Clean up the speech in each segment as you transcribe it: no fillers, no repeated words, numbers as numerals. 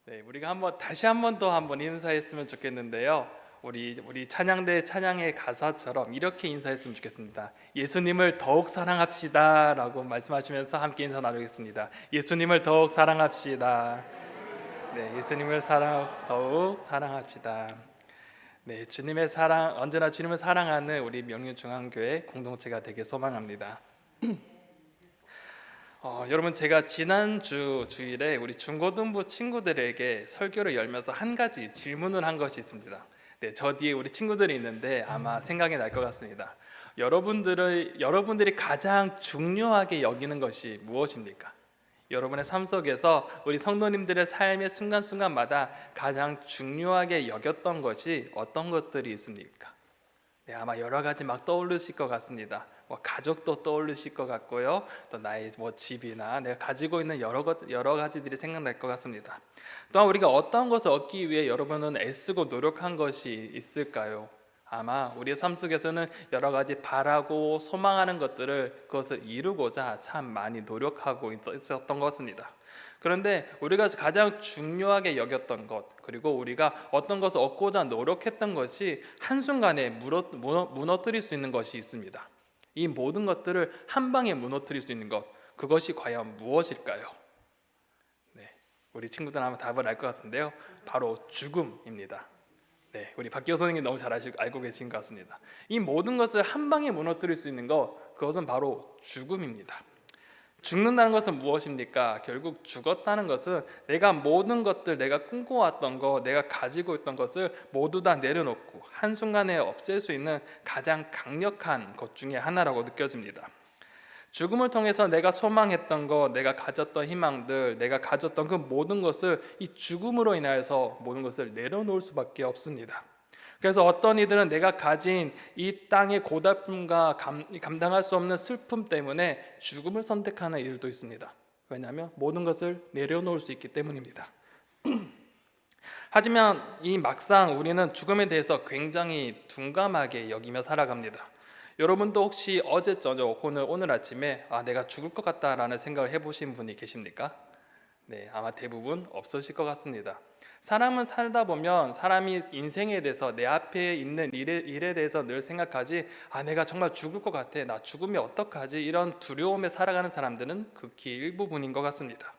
네, 우리가 다시 한번 더 인사했으면 좋겠는데요. 우리 찬양대 찬양의 가사처럼 이렇게 인사했으면 좋겠습니다. 예수님을 더욱 사랑합시다라고 말씀하시면서 함께 인사 나누겠습니다. 예수님을 더욱 사랑합시다. 네, 예수님을 더욱 사랑합시다. 네, 주님의 사랑, 언제나 주님을 사랑하는 우리 명륜중앙교회 공동체가 되길 소망합니다. 여러분, 제가 지난주 주일에 우리 중고등부 친구들에게 설교를 열면서 한 가지 질문을 한 것이 있습니다. 네, 저 뒤에 우리 친구들이 있는데 아마 생각이 날 것 같습니다. 여러분들이 가장 중요하게 여기는 것이 무엇입니까? 여러분의 삶 속에서 우리 성도님들의 삶의 순간순간마다 가장 중요하게 여겼던 것이 어떤 것들이 있습니까? 네, 아마 여러 가지 막 떠오르실 것 같습니다. 가족도 떠오르실 것 같고요. 또 나의 집이나 내가 가지고 있는 여러 가지들이 생각날 것 같습니다. 또한 우리가 어떤 것을 얻기 위해 여러분은 애쓰고 노력한 것이 있을까요? 아마 우리의 삶 속에서는 여러 가지 바라고 소망하는 그것을 이루고자 참 많이 노력하고 있었던 것 같습니다. 그런데 우리가 가장 중요하게 여겼던 것, 그리고 우리가 어떤 것을 얻고자 노력했던 것이 한순간에 무너뜨릴 수 있는 것이 있습니다. 이 모든 것들을 한 방에 무너뜨릴 수 있는 것, 그것이 과연 무엇일까요? 네, 우리 친구들은 아마 답을 알 것 같은데요. 바로 죽음입니다. 네, 우리 박기호 선생님이 너무 잘 알고 계신 것 같습니다. 이 모든 것을 한 방에 무너뜨릴 수 있는 것, 그것은 바로 죽음입니다. 죽는다는 것은 무엇입니까? 결국 죽었다는 것은 내가 모든 것들, 내가 꿈꿔왔던 것, 내가 가지고 있던 것을 모두 다 내려놓고 한순간에 없앨 수 있는 가장 강력한 것 중에 하나라고 느껴집니다. 죽음을 통해서 내가 소망했던 것, 내가 가졌던 희망들, 내가 가졌던 그 모든 것을 이 죽음으로 인하여서 모든 것을 내려놓을 수밖에 없습니다. 그래서 어떤 이들은 내가 가진 이 땅의 고달픔과 감당할 수 없는 슬픔 때문에 죽음을 선택하는 이들도 있습니다. 왜냐하면 모든 것을 내려놓을 수 있기 때문입니다. 하지만 이 막상 우리는 죽음에 대해서 굉장히 둔감하게 여기며 살아갑니다. 여러분도 혹시 어제 저녁 오늘 아침에 내가 죽을 것 같다라는 생각을 해보신 분이 계십니까? 네, 아마 대부분 없으실 것 같습니다. 사람은 살다 보면 사람이 인생에 대해서 내 앞에 있는 일에 대해서 늘 생각하지, 내가 정말 죽을 것 같아, 나 죽으면 어떡하지, 이런 두려움에 살아가는 사람들은 극히 일부분인 것 같습니다.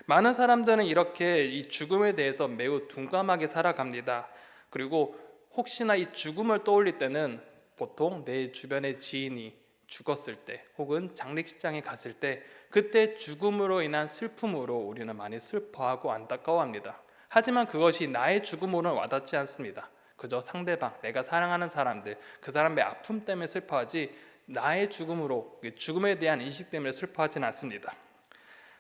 많은 사람들은 이렇게 이 죽음에 대해서 매우 둔감하게 살아갑니다. 그리고 혹시나 이 죽음을 떠올릴 때는 보통 내 주변의 지인이 죽었을 때 혹은 장례식장에 갔을 때 그때 죽음으로 인한 슬픔으로 우리는 많이 슬퍼하고 안타까워합니다. 하지만 그것이 나의 죽음으로는 와닿지 않습니다. 그저 상대방, 내가 사랑하는 사람들, 그 사람의 아픔 때문에 슬퍼하지 나의 죽음에 대한 인식 때문에 슬퍼하지는 않습니다.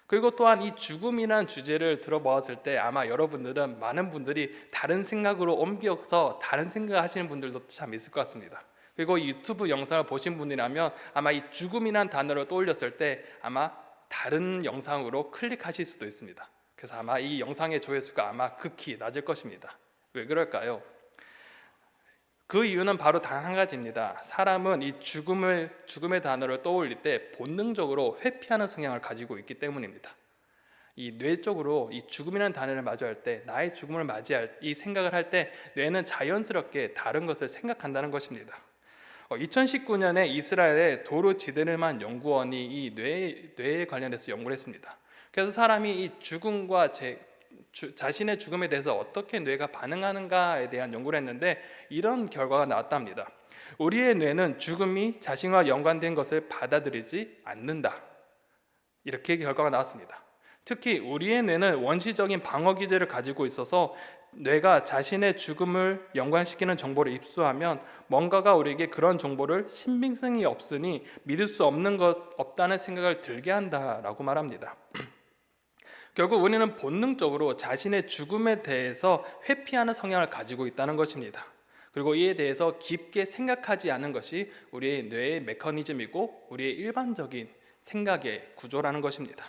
그리고 또한 이 죽음이라는 주제를 들어보았을 때 아마 여러분들은 많은 분들이 다른 생각으로 옮겨서 다른 생각을 하시는 분들도 참 있을 것 같습니다. 그리고 이 유튜브 영상을 보신 분이라면 아마 이 죽음이란 단어를 떠올렸을 때 아마 다른 영상으로 클릭하실 수도 있습니다. 그래서 아마 이 영상의 조회수가 아마 극히 낮을 것입니다. 왜 그럴까요? 그 이유는 바로 단 한 가지입니다. 사람은 이 죽음의 단어를 떠올릴 때 본능적으로 회피하는 성향을 가지고 있기 때문입니다. 이 뇌 쪽으로 이 죽음이라는 단어를 마주할 때, 나의 죽음을 맞이할 이 생각을 할 때 뇌는 자연스럽게 다른 것을 생각한다는 것입니다. 2019년에 이스라엘의 도르 지데르만 연구원이 이 뇌에 관련해서 연구를 했습니다. 그래서 사람이 이 죽음과 자신의 죽음에 대해서 어떻게 뇌가 반응하는가에 대한 연구를 했는데 이런 결과가 나왔답니다. 우리의 뇌는 죽음이 자신과 연관된 것을 받아들이지 않는다. 이렇게 결과가 나왔습니다. 특히 우리의 뇌는 원시적인 방어 기제를 가지고 있어서 뇌가 자신의 죽음을 연관시키는 정보를 입수하면 뭔가가 우리에게 그런 정보를 신빙성이 없으니 믿을 수 없다는 생각을 들게 한다라고 말합니다. 결국 우리는 본능적으로 자신의 죽음에 대해서 회피하는 성향을 가지고 있다는 것입니다. 그리고 이에 대해서 깊게 생각하지 않은 것이 우리의 뇌의 메커니즘이고 우리의 일반적인 생각의 구조라는 것입니다.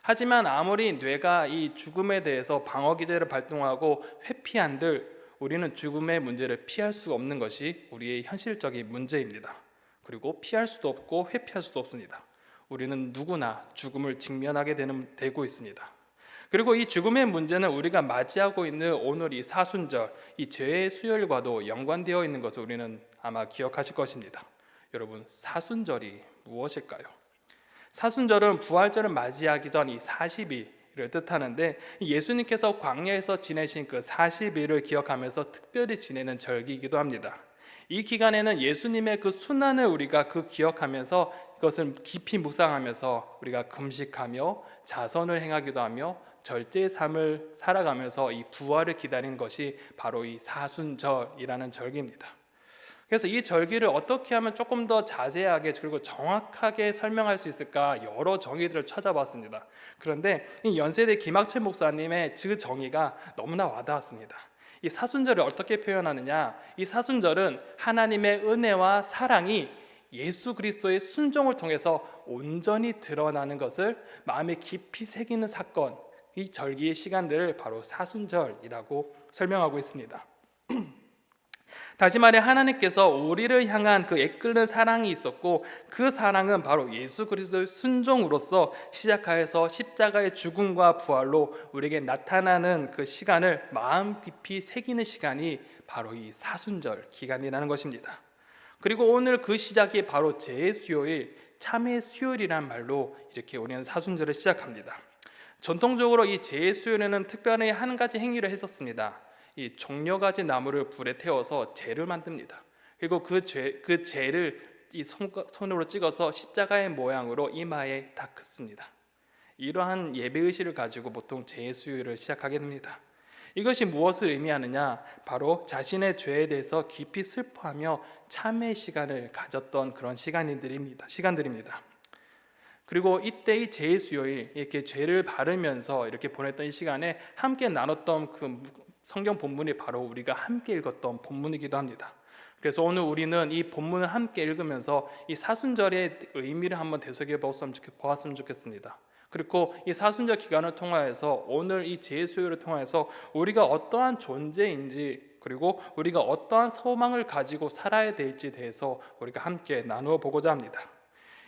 하지만 아무리 뇌가 이 죽음에 대해서 방어 기제를 발동하고 회피한들 우리는 죽음의 문제를 피할 수 없는 것이 우리의 현실적인 문제입니다. 그리고 피할 수도 없고 회피할 수도 없습니다. 우리는 누구나 죽음을 직면하게 되고 있습니다. 그리고 이 죽음의 문제는 우리가 맞이하고 있는 오늘 이 사순절, 이 죄의 수요일과도 연관되어 있는 것을 우리는 아마 기억하실 것입니다. 여러분, 사순절이 무엇일까요? 사순절은 부활절을 맞이하기 전 이 40일을 뜻하는데, 예수님께서 광야에서 지내신 그 40일을 기억하면서 특별히 지내는 절기이기도 합니다. 이 기간에는 예수님의 그 순환을 우리가 기억하면서 그것을 깊이 묵상하면서 우리가 금식하며 자선을 행하기도 하며 절제의 삶을 살아가면서 이 부활을 기다리는 것이 바로 이 사순절이라는 절기입니다. 그래서 이 절기를 어떻게 하면 조금 더 자세하게 그리고 정확하게 설명할 수 있을까 여러 정의들을 찾아봤습니다. 그런데 이 연세대 김학철 목사님의 그 정의가 너무나 와닿았습니다. 이 사순절을 어떻게 표현하느냐? 이 사순절은 하나님의 은혜와 사랑이 예수 그리스도의 순종을 통해서 온전히 드러나는 것을 마음에 깊이 새기는 사건, 이 절기의 시간들을 바로 사순절이라고 설명하고 있습니다. 다시 말해 하나님께서 우리를 향한 그 애끓는 사랑이 있었고, 그 사랑은 바로 예수 그리스도의 순종으로서 시작하여서 십자가의 죽음과 부활로 우리에게 나타나는 그 시간을 마음 깊이 새기는 시간이 바로 이 사순절 기간이라는 것입니다. 그리고 오늘 그 시작이 바로 죄의 수요일, 참의 수요일이란 말로 이렇게 우리는 사순절을 시작합니다. 전통적으로 이 죄의 수요일에는 특별히 한 가지 행위를 했었습니다. 이 종려가지 나무를 불에 태워서 재를 만듭니다. 그리고 그 재를 이 손으로 찍어서 십자가의 모양으로 이마에 다 긋습니다. 이러한 예배 의식을 가지고 보통 죄의 수요일을 시작하게 됩니다. 이것이 무엇을 의미하느냐? 바로 자신의 죄에 대해서 깊이 슬퍼하며 참회의 시간을 가졌던 그런 시간들입니다. 그리고 이때 이 죄의 수요일, 이렇게 죄를 바르면서 이렇게 보냈던 이 시간에 함께 나눴던 그 성경 본문이 바로 우리가 함께 읽었던 본문이기도 합니다. 그래서 오늘 우리는 이 본문을 함께 읽으면서 이 사순절의 의미를 한번 되새겨 보았으면 좋겠습니다. 그리고 이 사순절 기간을 통하여서 오늘 이 죄의 수요일을 통하여서 우리가 어떠한 존재인지, 그리고 우리가 어떠한 소망을 가지고 살아야 될지에 대해서 우리가 함께 나누어 보고자 합니다.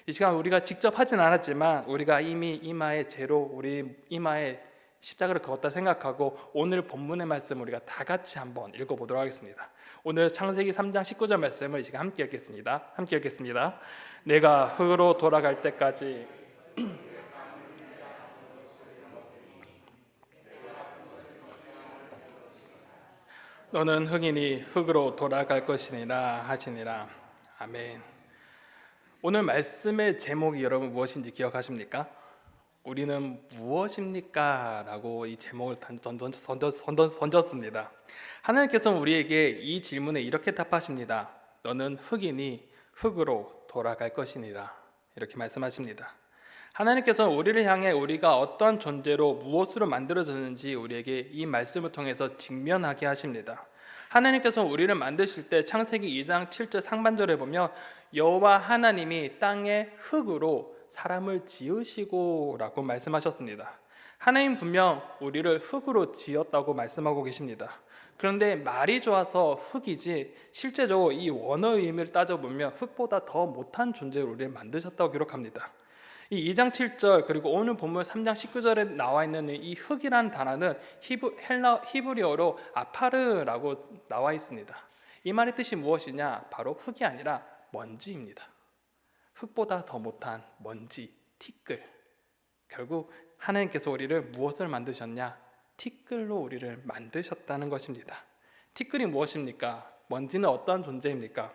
이 시간 우리가 직접 하진 않았지만 우리가 이미 이마에 죄로 우리 이마에 십자가를 그었다 생각하고 오늘 본문의 말씀 우리가 다 같이 한번 읽어보도록 하겠습니다. 오늘 창세기 3장 19절 말씀을 이 시간 함께 읽겠습니다. 내가 흙으로 돌아갈 때까지 너는 흙이니 흙으로 돌아갈 것이니라 하시니라. 아멘. 오늘 말씀의 제목이 여러분 무엇인지 기억하십니까? 우리는 무엇입니까? 라고 이 제목을 던졌습니다. 하나님께서는 우리에게 이 질문에 이렇게 답하십니다. 너는 흙이니 흙으로 돌아갈 것이니라. 이렇게 말씀하십니다. 하나님께서는 우리를 향해 우리가 어떠한 존재로 무엇으로 만들어졌는지 우리에게 이 말씀을 통해서 직면하게 하십니다. 하나님께서는 우리를 만드실 때 창세기 2장 7절 상반절에 보면 여호와 하나님이 땅의 흙으로 사람을 지으시고 라고 말씀하셨습니다. 하나님 분명 우리를 흙으로 지었다고 말씀하고 계십니다. 그런데 말이 좋아서 흙이지 실제적으로 이 원어의 의미를 따져보면 흙보다 더 못한 존재로 우리를 만드셨다고 기록합니다. 이 2장 7절 그리고 오늘 본문 3장 19절에 나와 있는 이 흙이라는 단어는 히브리어로 아파르라고 나와 있습니다. 이 말의 뜻이 무엇이냐? 바로 흙이 아니라 먼지입니다. 흙보다 더 못한 먼지, 티끌. 결국 하나님께서 우리를 무엇을 만드셨냐? 티끌로 우리를 만드셨다는 것입니다. 티끌이 무엇입니까? 먼지는 어떠한 존재입니까?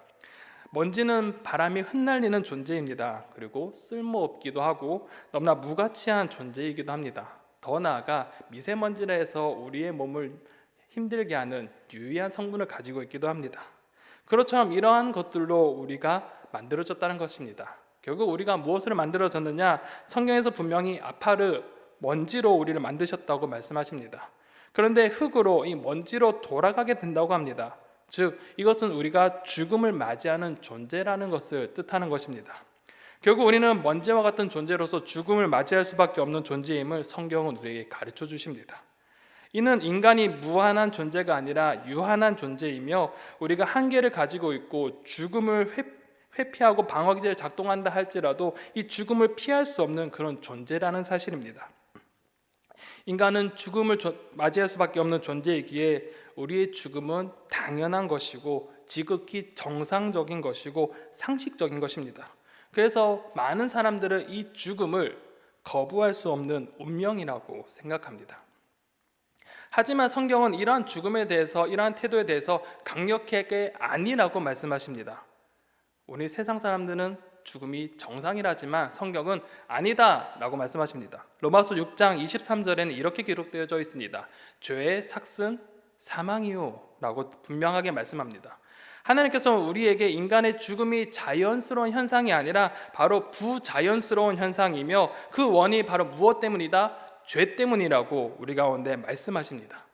먼지는 바람이 흩날리는 존재입니다. 그리고 쓸모없기도 하고 너무나 무가치한 존재이기도 합니다. 더 나아가 미세먼지라 해서 우리의 몸을 힘들게 하는 유해한 성분을 가지고 있기도 합니다. 그렇처럼 이러한 것들로 우리가 만들어졌다는 것입니다. 결국 우리가 무엇으로 만들어졌느냐? 성경에서 분명히 아파르, 먼지로 우리를 만드셨다고 말씀하십니다. 그런데 흙으로, 이 먼지로 돌아가게 된다고 합니다. 즉 이것은 우리가 죽음을 맞이하는 존재라는 것을 뜻하는 것입니다. 결국 우리는 먼지와 같은 존재로서 죽음을 맞이할 수밖에 없는 존재임을 성경은 우리에게 가르쳐 주십니다. 이는 인간이 무한한 존재가 아니라 유한한 존재이며 우리가 한계를 가지고 있고 죽음을 회피하고 방어기제를 작동한다 할지라도 이 죽음을 피할 수 없는 그런 존재라는 사실입니다. 인간은 죽음을 맞이할 수밖에 없는 존재이기에 우리의 죽음은 당연한 것이고 지극히 정상적인 것이고 상식적인 것입니다. 그래서 많은 사람들은 이 죽음을 거부할 수 없는 운명이라고 생각합니다. 하지만 성경은 이러한 죽음에 대해서, 이러한 태도에 대해서 강력하게 아니라고 말씀하십니다. 우리 세상 사람들은 죽음이 정상이라지만 성경은 아니다 라고 말씀하십니다. 로마서 6장 23절에는 이렇게 기록되어져 있습니다. 죄의 삭은 사망이요 라고 분명하게 말씀합니다. 하나님께서는 우리에게 인간의 죽음이 자연스러운 현상이 아니라 바로 부자연스러운 현상이며 그 원인이 바로 무엇 때문이다? 죄 때문이라고 우리 가운데 말씀하십니다.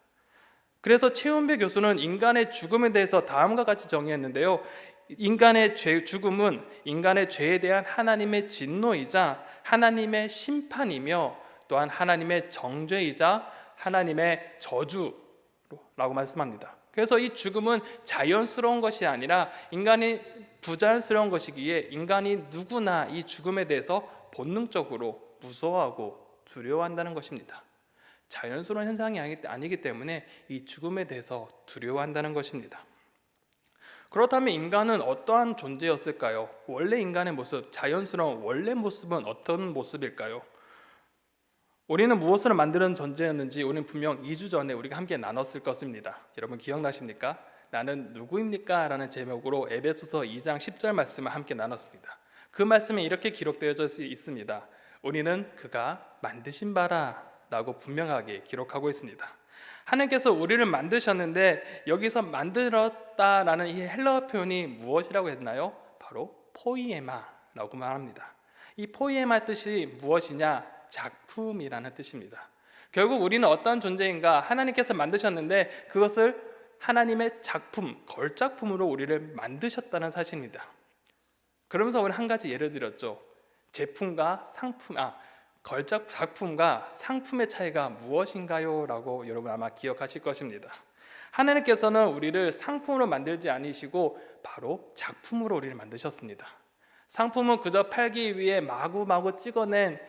그래서 최원배 교수는 인간의 죽음에 대해서 다음과 같이 정의했는데요. 인간의 죽음은 인간의 죄에 대한 하나님의 진노이자 하나님의 심판이며 또한 하나님의 정죄이자 하나님의 저주라고 말씀합니다. 그래서 이 죽음은 자연스러운 것이 아니라 인간이 부자연스러운 것이기에 인간이 누구나 이 죽음에 대해서 본능적으로 무서워하고 두려워한다는 것입니다. 자연스러운 현상이 아니기 때문에 이 죽음에 대해서 두려워한다는 것입니다. 그렇다면 인간은 어떠한 존재였을까요? 원래 인간의 모습, 자연스러운 원래 모습은 어떤 모습일까요? 우리는 무엇으로 만드는 존재였는지 우리는 분명 2주 전에 우리가 함께 나눴을 것입니다. 여러분 기억나십니까? 나는 누구입니까? 라는 제목으로 에베소서 2장 10절 말씀을 함께 나눴습니다. 그 말씀에 이렇게 기록되어져 있습니다. 우리는 그가 만드신 바라 라고 분명하게 기록하고 있습니다. 하나님께서 우리를 만드셨는데 여기서 만들었다라는 이 헬라어 표현이 무엇이라고 했나요? 바로 포이에마라고 말합니다. 이 포이에마 뜻이 무엇이냐? 작품이라는 뜻입니다. 결국 우리는 어떤 존재인가? 하나님께서 만드셨는데 그것을 하나님의 작품, 걸작품으로 우리를 만드셨다는 사실입니다. 그러면서 우리는 한 가지 예를 들었죠. 작품과 상품의 차이가 무엇인가요? 라고 여러분 아마 기억하실 것입니다. 하나님께서는 우리를 상품으로 만들지 않으시고 바로 작품으로 우리를 만드셨습니다. 상품은 그저 팔기 위해 마구마구 찍어낸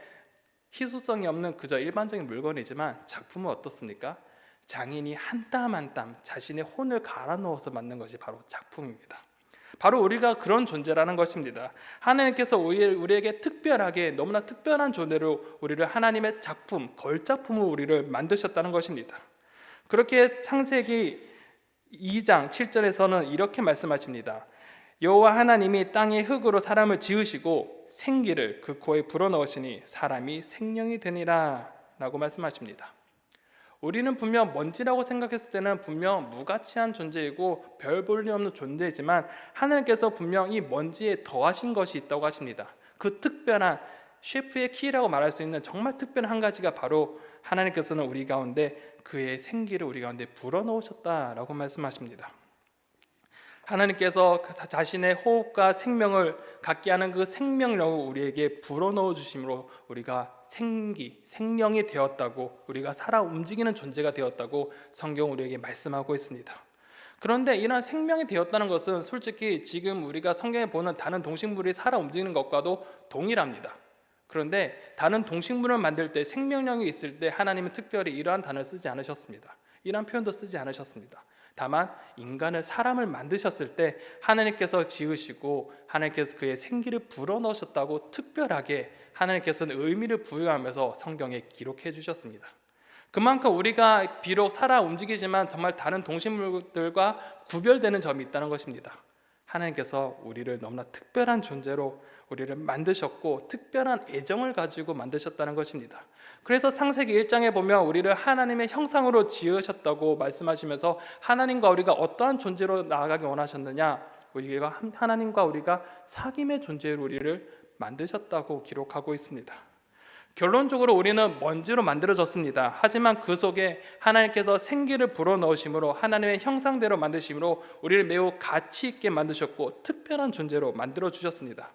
희소성이 없는 그저 일반적인 물건이지만 작품은 어떻습니까? 장인이 한 땀 한 땀 자신의 혼을 갈아 넣어서 만든 것이 바로 작품입니다. 바로 우리가 그런 존재라는 것입니다. 하나님께서 우리에게 특별하게 너무나 특별한 존재로 우리를 하나님의 작품, 걸작품으로 우리를 만드셨다는 것입니다. 그렇게 창세기 2장 7절에서는 이렇게 말씀하십니다. 여호와 하나님이 땅의 흙으로 사람을 지으시고 생기를 그 코에 불어넣으시니 사람이 생명이 되니라 라고 말씀하십니다. 우리는 분명 먼지라고 생각했을 때는 분명 무가치한 존재이고 별 볼일 없는 존재이지만 하나님께서 분명 이 먼지에 더하신 것이 있다고 하십니다. 그 특별한 셰프의 키라고 말할 수 있는 정말 특별한 한 가지가 바로 하나님께서는 우리 가운데 그의 생기를 우리 가운데 불어넣으셨다라고 말씀하십니다. 하나님께서 자신의 호흡과 생명을 갖게 하는 그 생명력을 우리에게 불어넣어 주심으로 우리가 생명이 되었다고, 우리가 살아 움직이는 존재가 되었다고 성경 우리에게 말씀하고 있습니다. 그런데 이런 생명이 되었다는 것은 솔직히 지금 우리가 성경에 보는 다른 동식물이 살아 움직이는 것과도 동일합니다. 그런데 다른 동식물을 만들 때 생명력이 있을 때 하나님은 특별히 이러한 단어를 쓰지 않으셨습니다. 이러한 표현도 쓰지 않으셨습니다. 다만 인간을, 사람을 만드셨을 때 하나님께서 지으시고 하나님께서 그의 생기를 불어넣으셨다고 특별하게 하나님께서는 의미를 부여하면서 성경에 기록해 주셨습니다. 그만큼 우리가 비록 살아 움직이지만 정말 다른 동식물들과 구별되는 점이 있다는 것입니다. 하나님께서 우리를 너무나 특별한 존재로 우리를 만드셨고 특별한 애정을 가지고 만드셨다는 것입니다. 그래서 창세기 1장에 보면 우리를 하나님의 형상으로 지으셨다고 말씀하시면서 하나님과 우리가 어떠한 존재로 나아가기 원하셨느냐, 우리가 하나님과 우리가 사귐의 존재로 우리를 만드셨다고 기록하고 있습니다. 결론적으로 우리는 먼지로 만들어졌습니다. 하지만 그 속에 하나님께서 생기를 불어넣으심으로 하나님의 형상대로 만드심으로 우리를 매우 가치 있게 만드셨고 특별한 존재로 만들어 주셨습니다.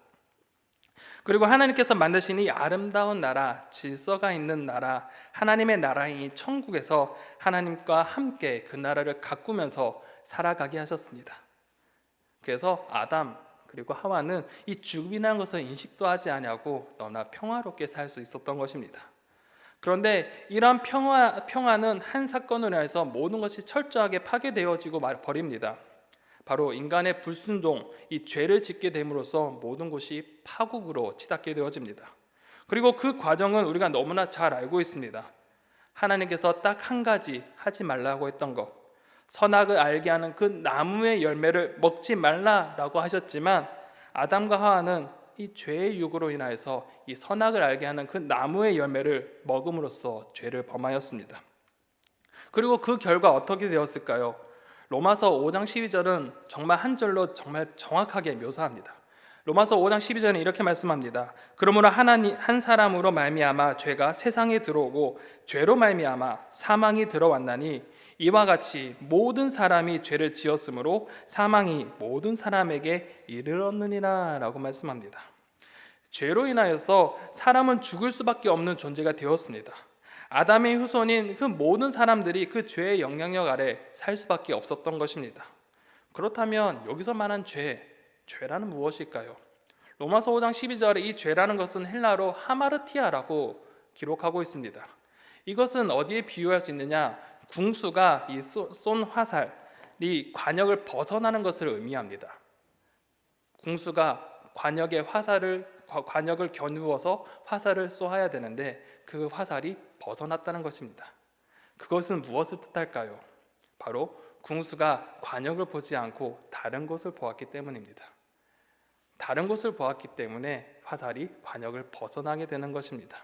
그리고 하나님께서 만드신 이 아름다운 나라, 질서가 있는 나라, 하나님의 나라인 천국에서 하나님과 함께 그 나라를 가꾸면서 살아가게 하셨습니다. 그래서 아담 그리고 하와는 이 죽음이라는 것을 인식도 하지 않냐고 너무나 평화롭게 살 수 있었던 것입니다. 그런데 이러한 평화는 한 사건으로 인해서 모든 것이 철저하게 파괴되어지고 버립니다. 바로 인간의 불순종, 이 죄를 짓게 됨으로써 모든 것이 파국으로 치닫게 되어집니다. 그리고 그 과정은 우리가 너무나 잘 알고 있습니다. 하나님께서 딱 한 가지 하지 말라고 했던 것, 선악을 알게 하는 그 나무의 열매를 먹지 말라라고 하셨지만 아담과 하와는 이 죄의 유혹으로 인하여서 이 선악을 알게 하는 그 나무의 열매를 먹음으로써 죄를 범하였습니다. 그리고 그 결과 어떻게 되었을까요? 로마서 5장 12절은 정말 한 절로 정말 정확하게 묘사합니다. 로마서 5장 12절은 이렇게 말씀합니다. 그러므로 하나님 한 사람으로 말미암아 죄가 세상에 들어오고 죄로 말미암아 사망이 들어왔나니 이와 같이 모든 사람이 죄를 지었으므로 사망이 모든 사람에게 이르렀느니라 라고 말씀합니다. 죄로 인하여서 사람은 죽을 수밖에 없는 존재가 되었습니다. 아담의 후손인 그 모든 사람들이 그 죄의 영향력 아래 살 수밖에 없었던 것입니다. 그렇다면 여기서 말한 죄라는 무엇일까요? 로마서 5장 12절에 이 죄라는 것은 헬라어로 하마르티아라고 기록하고 있습니다. 이것은 어디에 비유할 수 있느냐? 궁수가 이 쏜 화살이 관역을 벗어나는 것을 의미합니다. 궁수가 관역을 겨누어서 화살을 쏘아야 되는데 그 화살이 벗어났다는 것입니다. 그것은 무엇을 뜻할까요? 바로 궁수가 관역을 보지 않고 다른 곳을 보았기 때문입니다. 다른 곳을 보았기 때문에 화살이 관역을 벗어나게 되는 것입니다.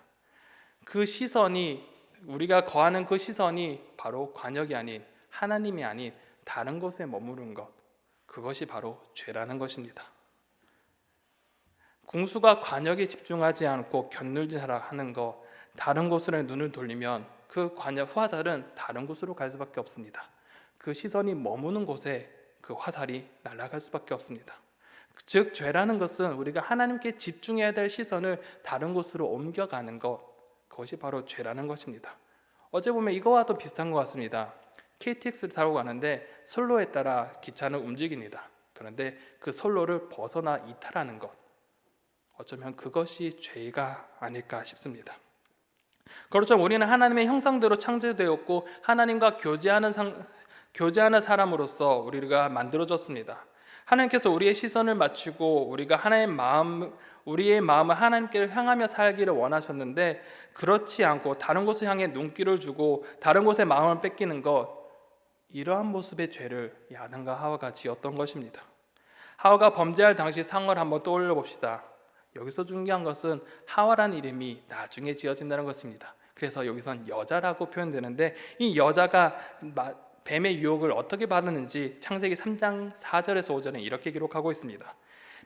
그 시선이 우리가 거하는 그 시선이 바로 관역이 아닌 하나님이 아닌 다른 곳에 머무른 것, 그것이 바로 죄라는 것입니다. 궁수가 관역에 집중하지 않고 겨누지 하는 것, 다른 곳으로 눈을 돌리면 그 관역 화살은 다른 곳으로 갈 수밖에 없습니다. 그 시선이 머무는 곳에 그 화살이 날아갈 수밖에 없습니다. 즉 죄라는 것은 우리가 하나님께 집중해야 될 시선을 다른 곳으로 옮겨가는 것, 그것이 바로 죄라는 것입니다. 어제 보면 이거와도 비슷한 것 같습니다. KTX를 타고 가는데 선로에 따라 기차는 움직입니다. 그런데 그 선로를 벗어나 이탈하는 것, 어쩌면 그것이 죄가 아닐까 싶습니다. 그렇죠. 우리는 하나님의 형상대로 창조되었고 하나님과 교제하는 사람으로서 우리가 만들어졌습니다. 하나님께서 우리의 시선을 맞추고 우리가 우리의 마음을 하나님께 향하며 살기를 원하셨는데 그렇지 않고 다른 곳을 향해 눈길을 주고 다른 곳에 마음을 뺏기는 것, 이러한 모습의 죄를 이 아담과 하와가 지었던 것입니다. 하와가 범죄할 당시 상황을 한번 떠올려 봅시다. 여기서 중요한 것은 하와라는 이름이 나중에 지어진다는 것입니다. 그래서 여기선 여자라고 표현되는데 이 여자가 뱀의 유혹을 어떻게 받았는지 창세기 3장 4절에서 5절에 이렇게 기록하고 있습니다.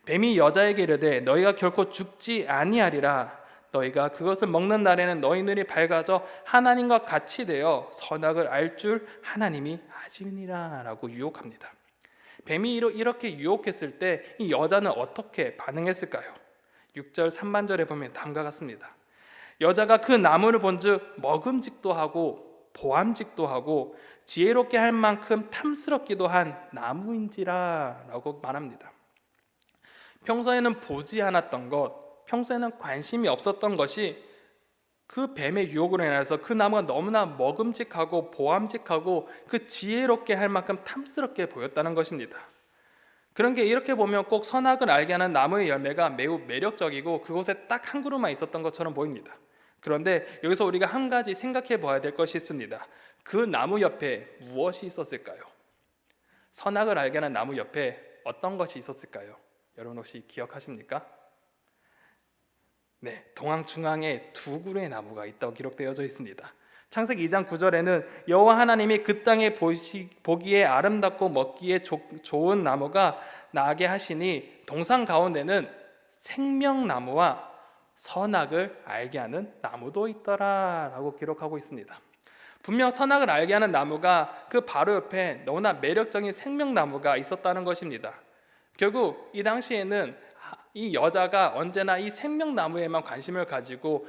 뱀이 여자에게 이르되 너희가 결코 죽지 아니하리라. 너희가 그것을 먹는 날에는 너희 눈이 밝아져 하나님과 같이 되어 선악을 알 줄 하나님이 아시니라 라고 유혹합니다. 뱀이 이렇게 유혹했을 때 이 여자는 어떻게 반응했을까요? 6절 3반절에 보면 다음과 같습니다. 여자가 그 나무를 본즉 먹음직도 하고 보암직도 하고 지혜롭게 할 만큼 탐스럽기도 한 나무인지라 라고 말합니다. 평소에는 보지 않았던 것, 평소에는 관심이 없었던 것이 그 뱀의 유혹으로 인해서 그 나무가 너무나 먹음직하고 보암직하고 그 지혜롭게 할 만큼 탐스럽게 보였다는 것입니다. 그런 게 이렇게 보면 꼭 선악을 알게 하는 나무의 열매가 매우 매력적이고 그곳에 딱 한 그루만 있었던 것처럼 보입니다. 그런데 여기서 우리가 한 가지 생각해 봐야 될 것이 있습니다. 그 나무 옆에 무엇이 있었을까요? 선악을 알게 하는 나무 옆에 어떤 것이 있었을까요? 여러분 혹시 기억하십니까? 네, 동항중앙에 두 그루의 나무가 있다고 기록되어져 있습니다. 창세기 2장 9절에는 여호와 하나님이 그 땅에 보기에 아름답고 먹기에 좋은 나무가 나게 하시니 동산 가운데는 생명나무와 선악을 알게 하는 나무도 있더라 라고 기록하고 있습니다. 분명 선악을 알게 하는 나무가 그 바로 옆에 너무나 매력적인 생명나무가 있었다는 것입니다. 결국 이 당시에는 이 여자가 언제나 이 생명나무에만 관심을 가지고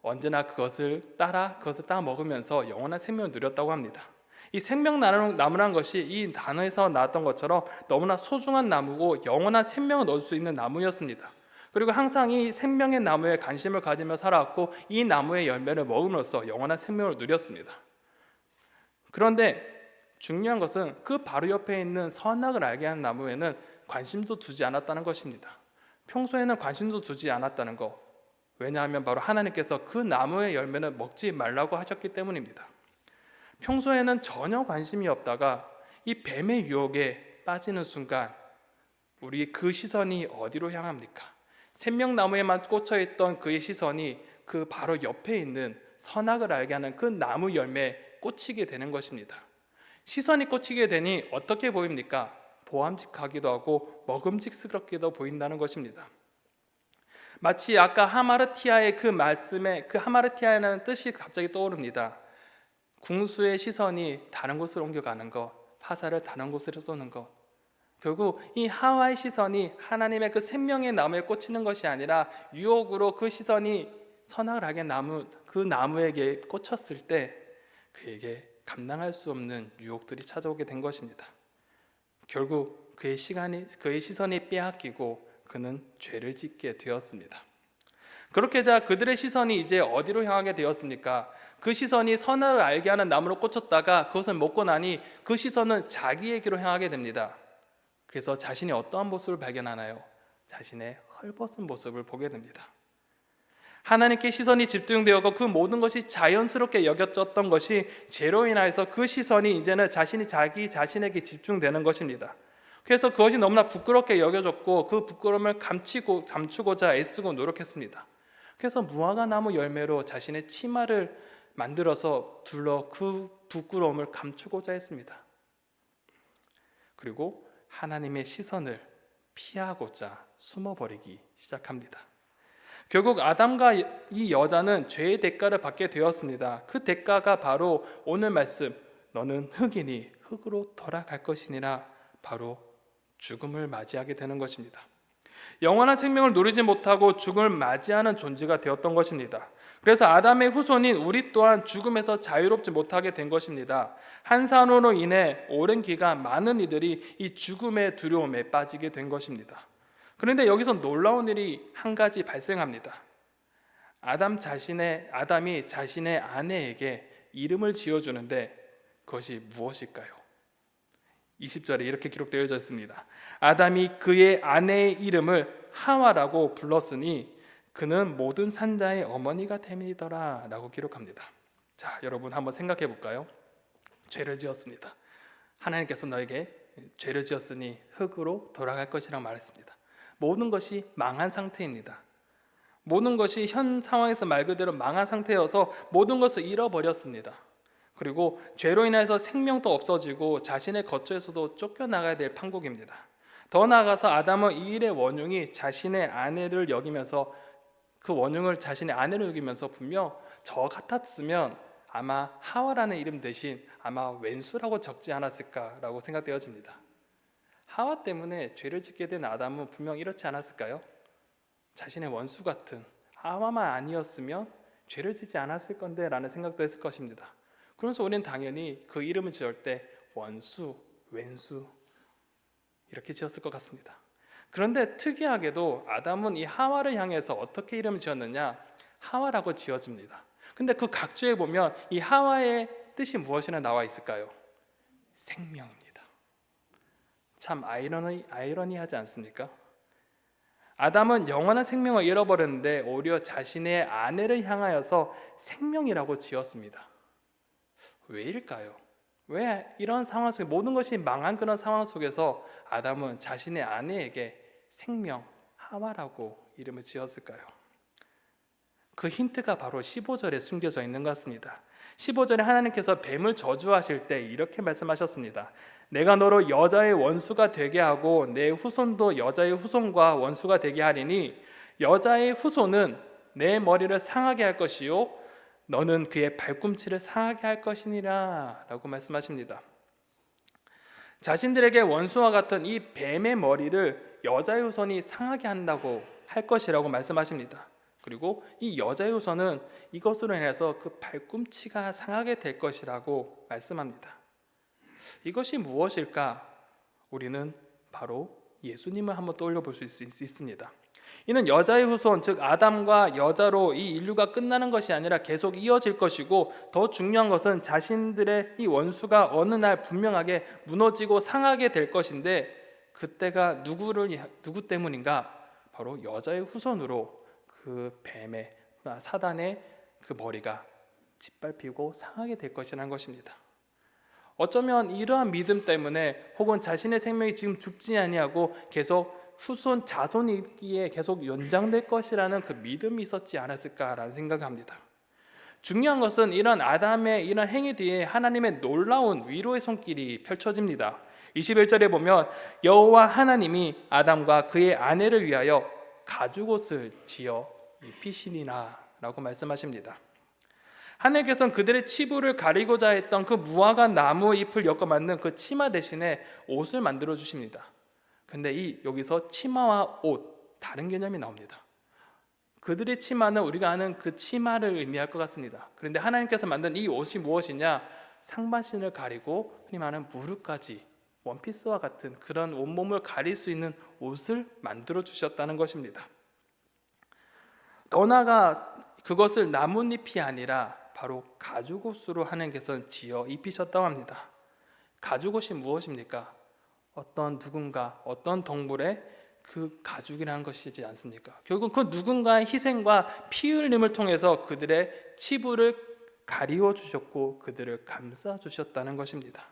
언제나 그것을 따라 먹으면서 영원한 생명을 누렸다고 합니다. 이 생명나무라는 것이 이 단어에서 나왔던 것처럼 너무나 소중한 나무고 영원한 생명을 얻을 수 있는 나무였습니다. 그리고 항상 이 생명의 나무에 관심을 가지며 살아왔고 이 나무의 열매를 먹음으로써 영원한 생명을 누렸습니다. 그런데 중요한 것은 그 바로 옆에 있는 선악을 알게 하는 나무에는 관심도 두지 않았다는 것입니다. 평소에는 관심도 두지 않았다는 것. 왜냐하면 바로 하나님께서 그 나무의 열매는 먹지 말라고 하셨기 때문입니다. 평소에는 전혀 관심이 없다가 이 뱀의 유혹에 빠지는 순간 우리 그 시선이 어디로 향합니까? 생명나무에만 꽂혀있던 그의 시선이 그 바로 옆에 있는 선악을 알게 하는 그 나무 열매에 꽂히게 되는 것입니다. 시선이 꽂히게 되니 어떻게 보입니까? 보암직하기도 하고 먹음직스럽게도 보인다는 것입니다. 마치 아까 하마르티아의 그 말씀에 그 하마르티아라는 뜻이 갑자기 떠오릅니다. 궁수의 시선이 다른 곳으로 옮겨가는 것, 화살을 다른 곳으로 쏘는 것. 결국 이 하와의 시선이 하나님의 그 생명의 나무에 꽂히는 것이 아니라 유혹으로 그 시선이 선악을 알게 그 나무에게 꽂혔을 때 그에게 감당할 수 없는 유혹들이 찾아오게 된 것입니다. 결국 그의 시선이 빼앗기고 그는 죄를 짓게 되었습니다. 그렇게 자 그들의 시선이 이제 어디로 향하게 되었습니까? 그 시선이 선악을 알게 하는 나무로 꽂혔다가 그것을 먹고 나니 그 시선은 자기에게로 향하게 됩니다. 그래서 자신이 어떠한 모습을 발견하나요? 자신의 헐벗은 모습을 보게 됩니다. 하나님께 시선이 집중되었고 그 모든 것이 자연스럽게 여겨졌던 것이 죄로 인하여서 그 시선이 이제는 자기 자신에게 집중되는 것입니다. 그래서 그것이 너무나 부끄럽게 여겨졌고 그 부끄러움을 감추고자 애쓰고 노력했습니다. 그래서 무화과 나무 열매로 자신의 치마를 만들어서 둘러 그 부끄러움을 감추고자 했습니다. 그리고 하나님의 시선을 피하고자 숨어버리기 시작합니다. 결국 아담과 이 여자는 죄의 대가를 받게 되었습니다. 그 대가가 바로 오늘 말씀 너는 흙이니 흙으로 돌아갈 것이니라 바로 죽음을 맞이하게 되는 것입니다. 영원한 생명을 누리지 못하고 죽음을 맞이하는 존재가 되었던 것입니다. 그래서 아담의 후손인 우리 또한 죽음에서 자유롭지 못하게 된 것입니다. 한 산으로 인해 오랜 기간 많은 이들이 이 죽음의 두려움에 빠지게 된 것입니다. 그런데 여기서 놀라운 일이 한 가지 발생합니다. 아담이 자신의 아내에게 이름을 지어주는데 그것이 무엇일까요? 20절에 이렇게 기록되어 있습니다. 아담이 그의 아내의 이름을 하와라고 불렀으니 그는 모든 산자의 어머니가 됨이더라 라고 기록합니다. 자, 여러분 한번 생각해 볼까요? 죄를 지었습니다. 하나님께서 너에게 죄를 지었으니 흙으로 돌아갈 것이라고 말했습니다. 모든 것이 망한 상태입니다. 모든 것이 현 상황에서 말 그대로 망한 상태여서 모든 것을 잃어버렸습니다. 그리고 죄로 인해서 생명도 없어지고 자신의 거처에서도 쫓겨나가야 될 판국입니다. 더 나아가서 아담은 이 일의 원흉이 자신의 아내를 여기면서 그 원흉을 자신의 아내로 여기면서 분명 저 같았으면 아마 하와라는 이름 대신 아마 왼수라고 적지 않았을까라고 생각되어집니다. 하와 때문에 죄를 짓게 된 아담은 분명 이렇지 않았을까요? 자신의 원수 같은 하와만 아니었으면 죄를 짓지 않았을 건데 라는 생각도 했을 것입니다. 그래서 우리는 당연히 그 이름을 지을 때 원수, 왼수 이렇게 지었을 것 같습니다. 그런데 특이하게도 아담은 이 하와를 향해서 어떻게 이름을 지었느냐? 하와라고 지어집니다. 근데 그 각주에 보면 이 하와의 뜻이 무엇이나 나와 있을까요? 생명입니다. 참 아이러니하지 않습니까? 아담은 영원한 생명을 잃어버렸는데 오히려 자신의 아내를 향하여서 생명이라고 지었습니다. 왜일까요? 왜 이런 상황 속에 모든 것이 망한 그런 상황 속에서 아담은 자신의 아내에게 생명, 하와라고 이름을 지었을까요? 그 힌트가 바로 15절에 숨겨져 있는 것 같습니다. 15절에 하나님께서 뱀을 저주하실 때 이렇게 말씀하셨습니다. 내가 너로 여자의 원수가 되게 하고 내 후손도 여자의 후손과 원수가 되게 하리니 여자의 후손은 내 머리를 상하게 할 것이요 너는 그의 발꿈치를 상하게 할 것이니라 라고 말씀하십니다. 자신들에게 원수와 같은 이 뱀의 머리를 여자의 후손이 상하게 한다고 할 것이라고 말씀하십니다. 그리고 이 여자의 후손은 이것으로 인해서 그 발꿈치가 상하게 될 것이라고 말씀합니다. 이것이 무엇일까? 우리는 바로 예수님을 한번 떠올려 볼 수 있습니다. 이는 여자의 후손, 즉 아담과 여자로 이 인류가 끝나는 것이 아니라 계속 이어질 것이고, 더 중요한 것은 자신들의 이 원수가 어느 날 분명하게 무너지고 상하게 될 것인데, 그때가 누구 때문인가? 바로 여자의 후손으로 그 뱀의, 사단의 그 머리가 짓밟히고 상하게 될 것이라는 것입니다. 어쩌면 이러한 믿음 때문에, 혹은 자신의 생명이 지금 죽지 아니하고 계속 후손 자손이 있기에 계속 연장될 것이라는 그 믿음이 있었지 않았을까라는 생각합니다. 중요한 것은 이런 아담의 이런 행위 뒤에 하나님의 놀라운 위로의 손길이 펼쳐집니다. 21절에 보면 여호와 하나님이 아담과 그의 아내를 위하여 가죽옷을 지어 입히시니라 라고 말씀하십니다. 하나님께서는 그들의 치부를 가리고자 했던 그 무화과 나무 잎을 엮어 만든 그 치마 대신에 옷을 만들어 주십니다. 근데 여기서 치마와 옷, 다른 개념이 나옵니다. 그들의 치마는 우리가 아는 그 치마를 의미할 것 같습니다. 그런데 하나님께서 만든 이 옷이 무엇이냐? 상반신을 가리고 흔히 말하는 무릎까지 원피스와 같은 그런 온몸을 가릴 수 있는 옷을 만들어 주셨다는 것입니다. 더 나아가 그것을 나뭇잎이 아니라 바로 가죽옷으로 하나님께서 지어 입히셨다고 합니다. 가죽옷이 무엇입니까? 어떤 누군가, 어떤 동물의 그 가죽이라는 것이지 않습니까? 결국 그 누군가의 희생과 피 흘림을 통해서 그들의 치부를 가리워 주셨고 그들을 감싸 주셨다는 것입니다.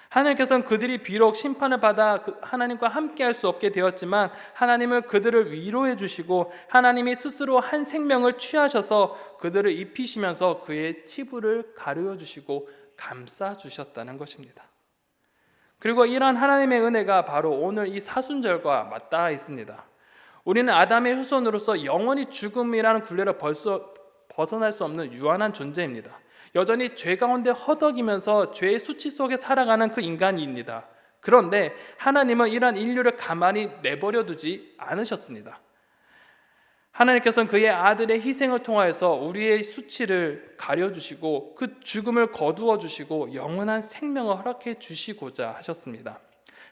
하나님께서는 그들이 비록 심판을 받아 하나님과 함께할 수 없게 되었지만, 하나님은 그들을 위로해 주시고 하나님이 스스로 한 생명을 취하셔서 그들을 입히시면서 그의 치부를 가르어 주시고 감싸 주셨다는 것입니다. 그리고 이러한 하나님의 은혜가 바로 오늘 이 사순절과 맞닿아 있습니다. 우리는 아담의 후손으로서 영원히 죽음이라는 굴레를 벗어날 수 없는 유한한 존재입니다. 여전히 죄 가운데 허덕이면서 죄의 수치 속에 살아가는 그 인간입니다. 그런데 하나님은 이러한 인류를 가만히 내버려 두지 않으셨습니다. 하나님께서는 그의 아들의 희생을 통하여서 우리의 수치를 가려주시고 그 죽음을 거두어 주시고 영원한 생명을 허락해 주시고자 하셨습니다.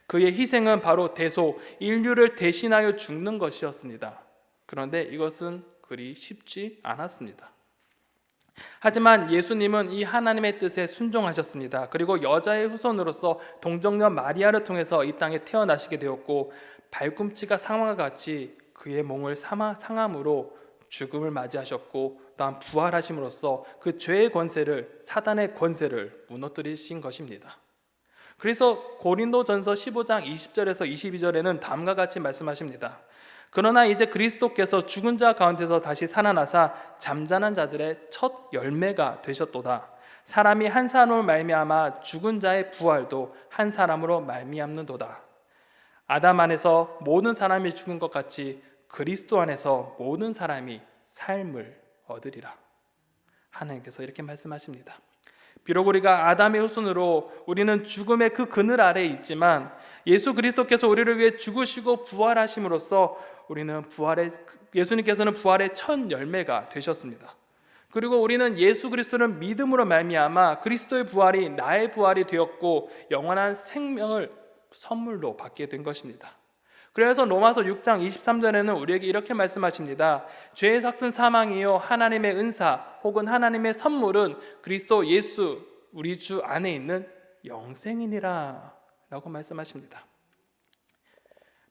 그의 희생은 바로 대속, 인류를 대신하여 죽는 것이었습니다. 그런데 이것은 그리 쉽지 않았습니다. 하지만 예수님은 이 하나님의 뜻에 순종하셨습니다. 그리고 여자의 후손으로서 동정녀 마리아를 통해서 이 땅에 태어나시게 되었고, 발꿈치가 상함과 같이 그의 몸을 상함으로 죽음을 맞이하셨고, 또한 부활하심으로써 그 죄의 권세를, 사단의 권세를 무너뜨리신 것입니다. 그래서 고린도전서 15장 20절에서 22절에는 다음과 같이 말씀하십니다. 그러나 이제 그리스도께서 죽은 자 가운데서 다시 살아나사 잠자는 자들의 첫 열매가 되셨도다. 사람이 한 사람으로 말미암아 죽은 자의 부활도 한 사람으로 말미암는도다. 아담 안에서 모든 사람이 죽은 것 같이 그리스도 안에서 모든 사람이 삶을 얻으리라. 하나님께서 이렇게 말씀하십니다. 비록 우리가 아담의 후손으로 우리는 죽음의 그 그늘 아래에 있지만, 예수 그리스도께서 우리를 위해 죽으시고 부활하심으로써 예수님께서는 부활의 첫 열매가 되셨습니다. 그리고 우리는 예수 그리스도를 믿음으로 말미암아 그리스도의 부활이 나의 부활이 되었고 영원한 생명을 선물로 받게 된 것입니다. 그래서 로마서 6장 23절에는 우리에게 이렇게 말씀하십니다. 죄의 삭은 사망이요 하나님의 은사 혹은 하나님의 선물은 그리스도 예수 우리 주 안에 있는 영생이니라 라고 말씀하십니다.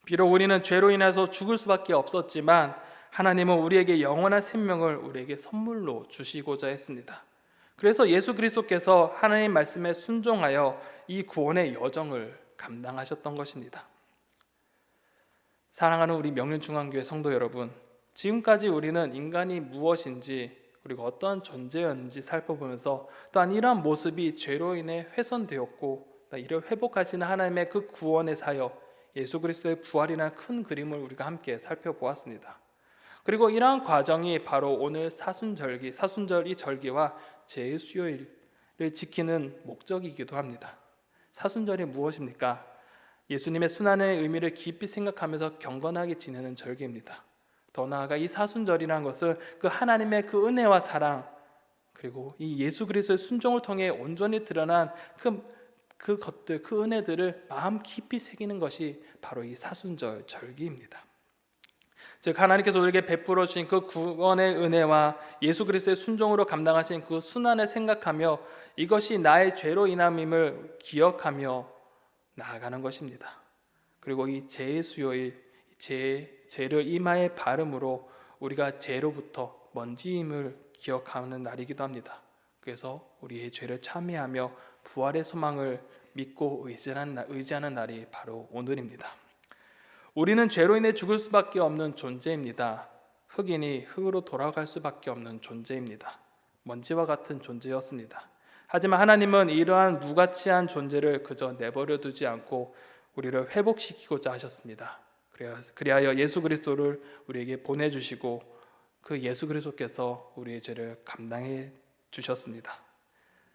비록 우리는 죄로 인해서 죽을 수밖에 없었지만, 하나님은 우리에게 영원한 생명을 우리에게 선물로 주시고자 했습니다. 그래서 예수 그리스도께서 하나님 말씀에 순종하여 이 구원의 여정을 감당하셨던 것입니다. 사랑하는 우리 명륜중앙교회 성도 여러분, 지금까지 우리는 인간이 무엇인지 그리고 어떠한 존재였는지 살펴보면서, 또한 이러한 모습이 죄로 인해 훼손되었고 이를 회복하시는 하나님의 그 구원의 사역, 예수 그리스도의 부활이라는 큰 그림을 우리가 함께 살펴보았습니다. 그리고 이러한 과정이 바로 오늘 사순절 이 절기와 제수요일을 지키는 목적이기도 합니다. 사순절이 무엇입니까? 예수님의 순환의 의미를 깊이 생각하면서 경건하게 지내는 절기입니다. 더 나아가 이 사순절이라는 것을 그 하나님의 그 은혜와 사랑, 그리고 이 예수 그리스도의 순종을 통해 온전히 드러난 그 은혜들을 마음 깊이 새기는 것이 바로 이 사순절 절기입니다. 즉 하나님께서 우리에게 베풀어 주신 그 구원의 은혜와 예수 그리스도의 순종으로 감당하신 그 순환을 생각하며 이것이 나의 죄로 인함임을 기억하며 나아가는 것입니다. 그리고 이 죄의 수요일, 죄를 이마에 바름으로 우리가 죄로부터 먼지임을 기억하는 날이기도 합니다. 그래서 우리의 죄를 참회하며 부활의 소망을 믿고 의지하는 날이 바로 오늘입니다. 우리는 죄로 인해 죽을 수밖에 없는 존재입니다. 흙이니 흙으로 돌아갈 수밖에 없는 존재입니다. 먼지와 같은 존재였습니다. 하지만 하나님은 이러한 무가치한 존재를 그저 내버려 두지 않고 우리를 회복시키고자 하셨습니다. 그리하여 예수 그리스도를 우리에게 보내주시고 그 예수 그리스도께서 우리의 죄를 감당해 주셨습니다.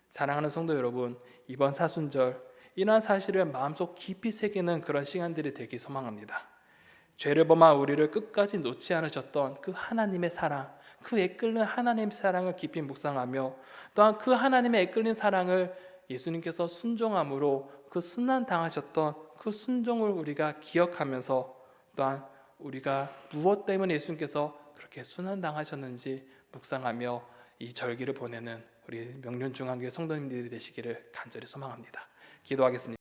사랑하는 성도 여러분, 이번 사순절 이러한 사실을 마음속 깊이 새기는 그런 시간들이 되기 소망합니다. 죄를 범한 우리를 끝까지 놓지 않으셨던 그 하나님의 사랑, 그 애끓는 하나님의 사랑을 깊이 묵상하며 또한 그 하나님의 애끓는 사랑을 예수님께서 순종함으로 그 순환당하셨던 그 순종을 우리가 기억하면서 또한 우리가 무엇 때문에 예수님께서 그렇게 순환당하셨는지 묵상하며 이 절기를 보내는 우리 명륜중앙교회 성도님들이 되시기를 간절히 소망합니다. 기도하겠습니다.